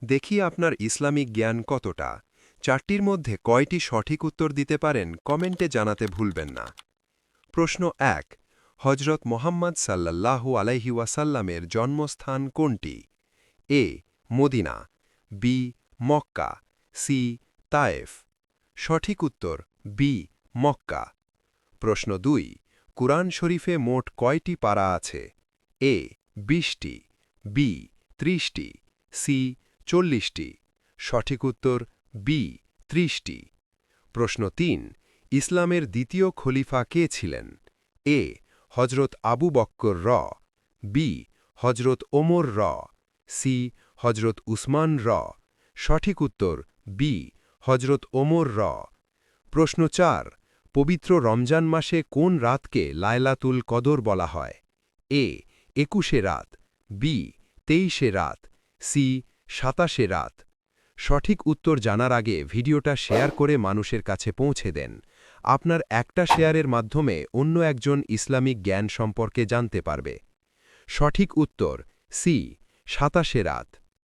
দেখি আপনার ইসলামিক জ্ঞান কতটা। চারটির মধ্যে কয়টি সঠিক উত্তর দিতে পারেন কমেন্টে জানাতে ভুলবেন না। প্রশ্ন ১। হজরত মোহাম্মদ সাল্লাল্লাহু আলাইহি ওয়াসাল্লামের জন্মস্থান কোনটি? A Medina, B Mecca, C Taif. সঠিক উত্তর বি মক্কা। প্রশ্ন ২। কুরআন শরীফে মোট কয়টি পারা আছে? এ ২০টি, বি ৩০টি, সি ৪০টি। সঠিক উত্তর বি ৩০টি। প্রশ্ন ৩। ইসলামের দ্বিতীয় খলিফা কে ছিলেন? এ হজরত আবু বক্কর বি হজরত ওমর সি হজরত উসমান সঠিক উত্তর বি হজরত ওমর প্রশ্ন ৪। পবিত্র রমজান মাসে কোন রাতকে লায়লাতুল কদর বলা হয়? এ ২১শে রাত, বি ২৩শে রাত, সি ২৭শে রাত। সঠিক উত্তর জানার আগে ভিডিওটা শেয়ার করে মানুষের কাছে পৌঁছে দেন। আপনার একটা শেয়ারের মাধ্যমে অন্য একজন ইসলামিক জ্ঞান সম্পর্কে জানতে পারবে। সঠিক উত্তর সি ২৭শে রাত।